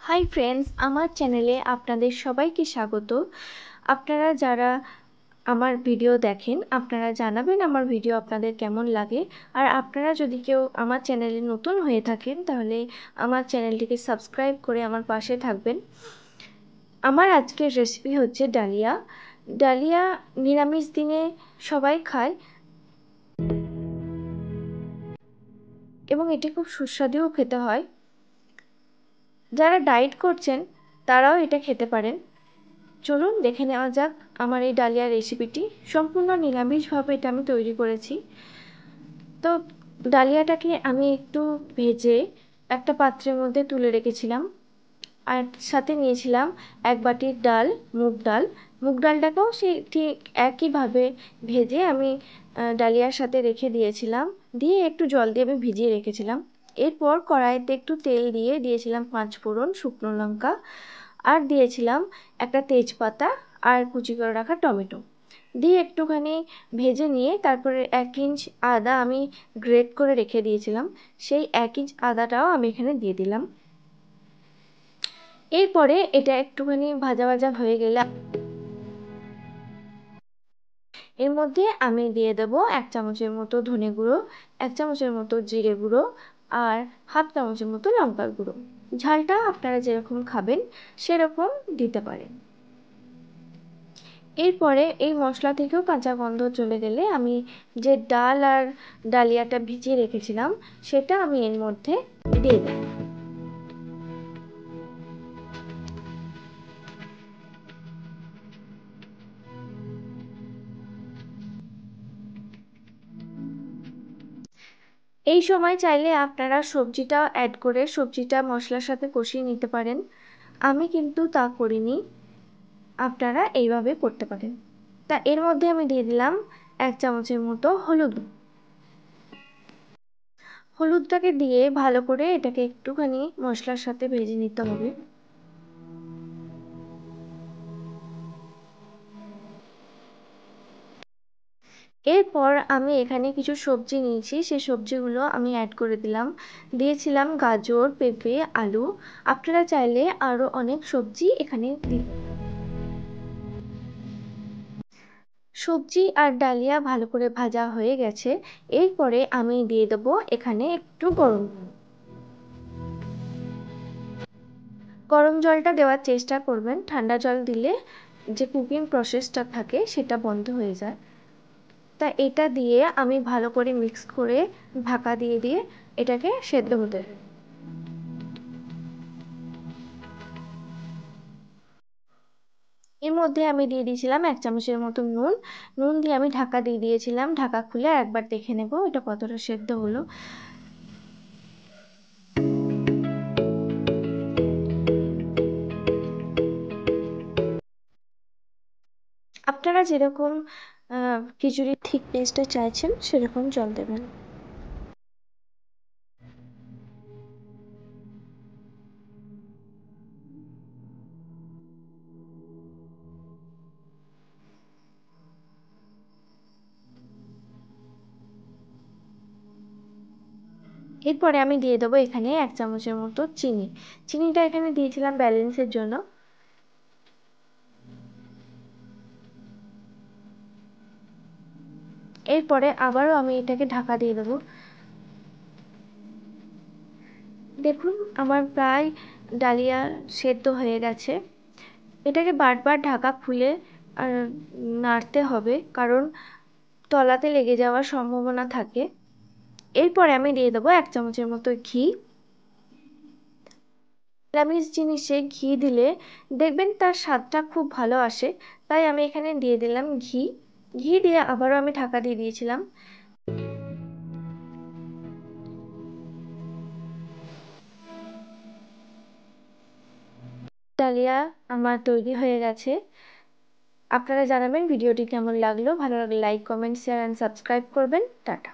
Hi friends, আমার চ্যানেলে আপনাদের সবাইকে স্বাগত। আপনারা যারা আমার ভিডিও দেখেন আপনারা জানাবেন আমার ভিডিও আপনাদের কেমন লাগে। আর আপনারা যদি কেউ আমার চ্যানেলে নতুন হয়ে থাকেন তাহলে আমার চ্যানেলটিকে সাবস্ক্রাইব করে আমার পাশে থাকবেন। আমার আজকের রেসিপি হচ্ছে ডালিয়া। ডালিয়া নিরামিষ দিনে সবাই খায় এবং এটি খুব সুস্বাদুও খেতে হয়। যারা ডায়েট করছেন তারাও এটা খেতে পারেন। চলুন দেখে নেওয়া যাক আমার এই ডালিয়া রেসিপিটি। সম্পূর্ণ নিরামিষভাবে এটা আমি তৈরি করেছি। তো ডালিয়াটাকে আমি একটু ভেজে একটা পাত্রের মধ্যে তুলে রেখেছিলাম, আর সাথে নিয়েছিলাম এক বাটির ডাল, মুগ ডাল। মুগ ডালটাকেও সেই ঠিক একইভাবে ভেজে আমি ডালিয়ার সাথে রেখে দিয়েছিলাম, দিয়ে একটু জল দিয়ে আমি ভিজিয়ে রেখেছিলাম। এরপর কড়াইতে একটু তেল দিয়ে দিয়েছিলাম 5 ফোড়ন, শুকনো লঙ্কা, আর দিয়েছিলাম একটা তেজপাতা আর কুচি করে রাখা টমেটো দিয়ে একটুখানি ভেজে নিয়ে তারপরে 1 ইঞ্চ আদা আমি গ্রেট করে রেখে দিয়েছিলাম, সেই 1 ইঞ্চ আদাটাও আমি এখানে দিয়ে দিলাম। এরপরে এটা একটুখানি ভাজা ভাজা হয়ে গেলে এর মধ্যে আমি দিয়ে দেব 1 চামচের মতো ধনে গুঁড়ো, 1 চামচের মতো জিরে গুঁড়ো আর হাফ চামচের মতো লঙ্কার গুঁড়ো। ঝালটা আপনারা যেরকম খাবেন সেরকম দিতে পারেন। এরপরে এই মশলা থেকেও কাঁচা গন্ধ চলে গেলে আমি যে ডাল আর ডালিয়াটা ভিজিয়ে রেখেছিলাম সেটা আমি এর মধ্যে দিয়ে দেব। এই সময় চাইলে আপনারা সবজিটা অ্যাড করে সবজিটা মশলার সাথে কষিয়ে নিতে পারেন, আমি কিন্তু তা করিনি, আপনারা এইভাবে করতে পারেন। তা এর মধ্যে আমি দিয়ে দিলাম 1 চামচের মতো হলুদ। হলুদটাকে দিয়ে ভালো করে এটাকে একটুখানি মশলার সাথে ভেজে নিতে হবে। এরপর আমি এখানে কিছু সবজি নিয়েছি, সেই সবজিগুলো আমি অ্যাড করে দিলাম। দিয়েছিলাম গাজর, পেঁপে, আলু। আপনারা চাইলে আরও অনেক সবজি এখানে দিতে। সবজি আর ডালিয়া ভালো করে ভাজা হয়ে গেছে। এরপরে আমি দিয়ে দেবো এখানে একটু গরম জলটা দেওয়ার চেষ্টা করবেন। ঠান্ডা জল দিলে যে কুকিং প্রসেসটা থাকে সেটা বন্ধ হয়ে যায়। তা এটা দিয়ে আমি ভালো করে মিক্স করে ঢাকা দিয়ে দিয়ে এটাকে সেদ্ধ হতে দেব। এর মধ্যে আমি দিয়ে দিয়েছিলাম 1 চামচের মতো নুন। নুন দিয়ে আমি ঢাকা দিয়ে দিয়েছিলাম। ঢাকা খুলে একবার দেখে নেব এটা কতটা সেদ্ধ হলো। আপনারা যেরকম খিচুড়ির থিকনেসটা চাইছেন সেরকম জল দেবেন। এরপরে আমি দিয়ে দেবো এখানে 1 চামচের মতো চিনি। চিনিটা এখানে দিয়েছিলাম ব্যালেন্সের জন্য। এরপরে আবারও আমি এটাকে ঢাকা দিয়ে দেবো। দেখুন আমার প্রায় ডালিয়া সেদ্ধ হয়ে গেছে। এটাকে বারবার ঢাকা খুলে আর নাড়তে হবে, কারণ তলাতে লেগে যাওয়ার সম্ভাবনা থাকে। এরপরে আমি দিয়ে দেবো 1 চামচের মতো ঘি। নিরামিষ জিনিসে ঘি দিলে দেখবেন তার স্বাদটা খুব ভালো আসে, তাই আমি এখানে দিয়ে দিলাম ঘি। ঘি দিয়ে আবারও আমি ঢাকা দিয়ে দিয়েছিলাম। ডালিয়া আমার তৈরি হয়ে গেছে। আপনারা জানাবেন ভিডিওটি কেমন লাগলো। ভালো লাগলে like, comment, share and subscribe করবেন। টাটা।